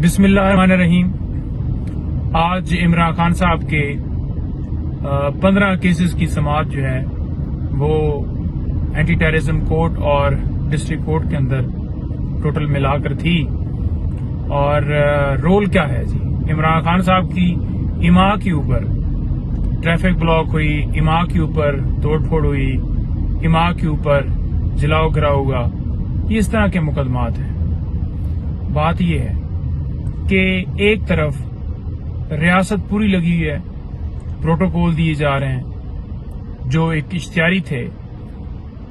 बिस्मिल्लाहिर्रहमानिर्रहीम। आज इमरान खान साहब के 15 केसेस की समाअत जो है वो एंटी टेररिज्म कोर्ट और डिस्ट्रिक्ट कोर्ट के अंदर टोटल मिलाकर थी। और रोल क्या है जी? इमरान खान साहब की इमा के ऊपर ट्रैफिक ब्लॉक हुई, इमा के ऊपर तोड़फोड़ हुई, इमा के ऊपर जलाओ गिराओ हुआ, ये इस तरह के मुकदमात हैं। बात यह है कि एक तरफ रियासत पूरी लगी हुई है, प्रोटोकॉल दिए जा रहे हैं, जो एक इश्तिहारी थे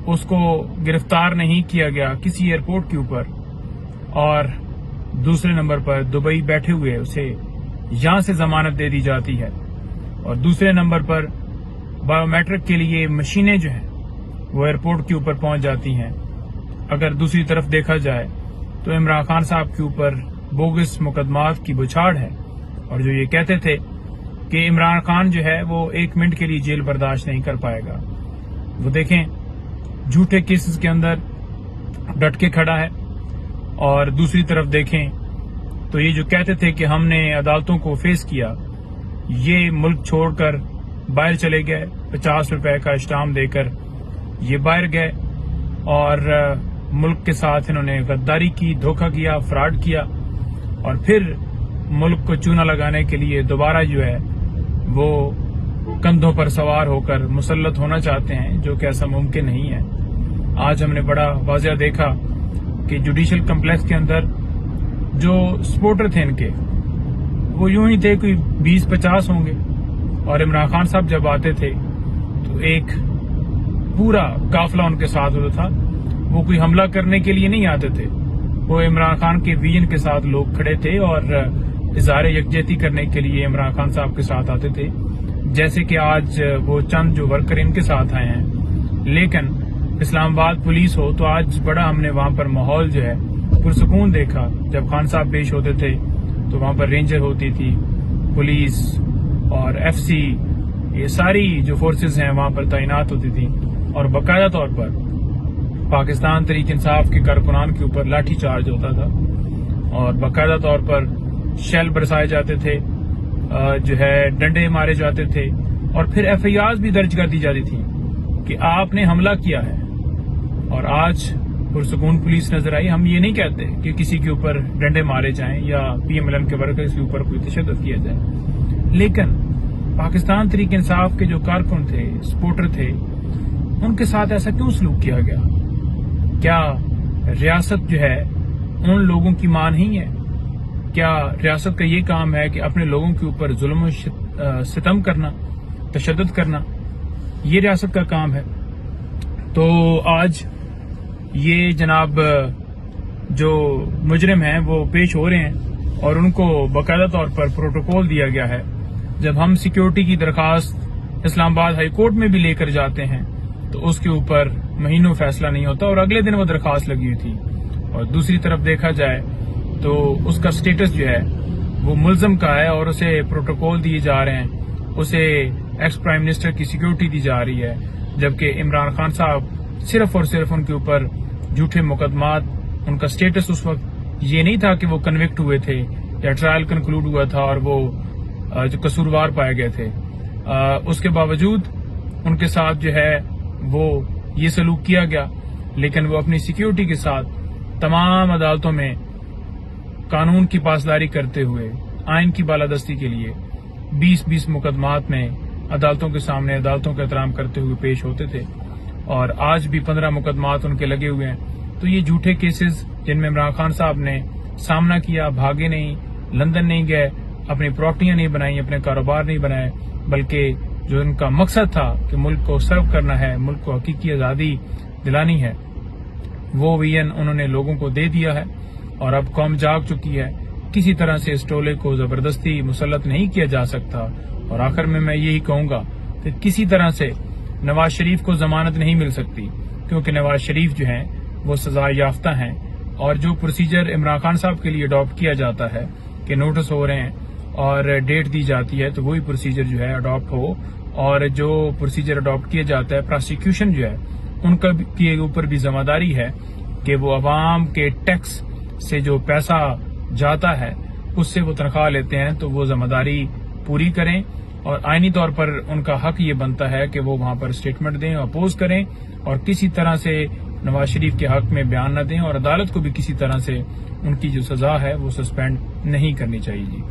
उसको गिरफ्तार नहीं किया गया किसी एयरपोर्ट के ऊपर, और दूसरे नंबर पर दुबई बैठे हुए उसे यहां से जमानत दे दी जाती है, और दूसरे नंबर पर बायोमेट्रिक के लिए मशीनें जो हैं वो एयरपोर्ट के ऊपर पहुंच जाती हैं। अगर दूसरी तरफ देखा जाए तो इमरान खान साहब के ऊपर बोगस मुकदमात की बुछाड़ है, और जो ये कहते थे कि इमरान खान जो है वो 1 मिनट के लिए जेल बर्दाश्त नहीं कर पाएगा, वो देखें झूठे केसेस के अंदर डट के खड़ा है। और दूसरी तरफ देखें तो ये जो कहते थे कि हमने अदालतों को फेस किया, ये मुल्क छोड़कर बाहर चले गए, 50 रुपए का स्टाम्प देकर ये बाहर गए, और मुल्क के साथ इन्होंने गद्दारी की, धोखा किया, फ्रॉड किया, और फिर मुल्क को चूना लगाने के लिए दोबारा जो है वो कंधों पर सवार होकर मुसल्लत होना चाहते हैं, जो कि ऐसा मुमकिन नहीं है। आज हमने बड़ा वाज़ेह देखा कि जुडिशल कम्प्लेक्स के अंदर जो सपोर्टर थे इनके, वो यूं ही थे, कोई 20-50 होंगे, और इमरान खान साहब जब आते थे तो एक पूरा काफिला उनके साथ होता था। वो कोई हमला करने के लिए नहीं आते थे, वो इमरान खान के विजन के साथ लोग खड़े थे और इज़हार यकजहती करने के लिए इमरान खान साहब के साथ आते थे। जैसे कि आज वो चंद जो वर्कर इनके साथ आए हैं, लेकिन इस्लामाबाद पुलिस हो तो आज बड़ा हमने वहां पर माहौल जो है पुरसुकून देखा। जब खान साहब पेश होते थे तो वहां पर रेंजर होती थी, पुलिस और FC, ये सारी जो फोर्सेस हैं वहां पर तैनात होती थी, और बाकायदा तौर पर पाकिस्तान तहरीक इंसाफ के कारकुनान के ऊपर लाठी चार्ज होता था, और बाकायदा तौर पर शेल बरसाए जाते थे, जो है डंडे मारे जाते थे, और फिर FIR भी दर्ज कर दी जाती थी कि आपने हमला किया है। और आज पुरसुकून पुलिस नजर आई। हम ये नहीं कहते कि किसी के ऊपर डंडे मारे जाएं या PMLN के वर्कर्स के ऊपर कोई तशद्दुद किया जाए, लेकिन पाकिस्तान तहरीक इंसाफ के जो कारकुन थे, सपोर्टर थे, उनके साथ ऐसा क्यों सलूक किया गया? क्या रियासत जो है उन लोगों की मां नहीं है? क्या रियासत का ये काम है कि अपने लोगों के ऊपर जुल्म सितम करना, तशद्दुद करना, ये रियासत का काम है? तो आज ये जनाब जो मुजरिम हैं वो पेश हो रहे हैं, और उनको बाकायदा तौर पर प्रोटोकॉल दिया गया है। जब हम सिक्योरिटी की दरखास्त इस्लामाबाद हाई कोर्ट में भी लेकर जाते हैं तो उसके ऊपर महीनों फैसला नहीं होता, और अगले दिन वो दरखास्त लगी हुई थी। और दूसरी तरफ देखा जाए तो उसका स्टेटस जो है वो मुल्जम का है, और उसे प्रोटोकॉल दिए जा रहे हैं, उसे एक्स प्राइम मिनिस्टर की सिक्योरिटी दी जा रही है, जबकि इमरान खान साहब सिर्फ और सिर्फ उनके ऊपर झूठे मुकदमात, उनका स्टेटस उस वक्त ये नहीं था कि वो कन्विक्ट हुए थे या ट्रायल कंक्लूड हुआ था और वो जो कसूरवार पाए गए थे। उसके बावजूद उनके साथ जो है वो ये सलूक किया गया, लेकिन वो अपनी सिक्योरिटी के साथ तमाम अदालतों में कानून की पासदारी करते हुए, आइन की बालादस्ती के लिए 20-20 मुकदमात में अदालतों के सामने अदालतों का एहतराम करते हुए पेश होते थे, और आज भी 15 मुकदमात उनके लगे हुए हैं। तो ये झूठे केसेस जिनमें इमरान खान साहब ने सामना किया, भागे नहीं, लंदन नहीं गए, अपनी प्रॉपर्टियां नहीं बनाई, अपने कारोबार नहीं बनाए, बल्कि जो इनका मकसद था कि मुल्क को सर्व करना है, मुल्क को हकीकी आज़ादी दिलानी है, वो विजन उन्होंने लोगों को दे दिया है। और अब कौम जाग चुकी है, किसी तरह से इस टोले को जबरदस्ती मुसल्लत नहीं किया जा सकता। और आखिर में मैं यही कहूंगा कि किसी तरह से नवाज शरीफ को जमानत नहीं मिल सकती, क्योंकि नवाज शरीफ जो हैं वो सजा याफ्ता हैं, और जो प्रोसीजर इमरान खान साहब के लिए अडॉप्ट किया जाता है कि नोटिस हो रहे हैं और डेट दी जाती है, तो वही प्रोसीजर जो है अडॉप्ट हो। और जो प्रोसीजर अडॉप्ट किया जाता है, प्रोसिक्यूशन जो है उनका के ऊपर भी जिम्मेदारी है कि वो अवाम के टैक्स से जो पैसा जाता है اس سے وہ تنخواہ لیتے ہیں تو وہ ذمہ داری پوری کریں، اور آئینی طور پر ان کا حق یہ بنتا ہے کہ وہ وہاں پر اسٹیٹمنٹ دیں، اپوز کریں، اور کسی طرح سے نواز شریف کے حق میں بیان نہ دیں، اور عدالت کو بھی کسی طرح سے ان کی جو سزا ہے وہ سسپینڈ نہیں کرنی چاہیے جی۔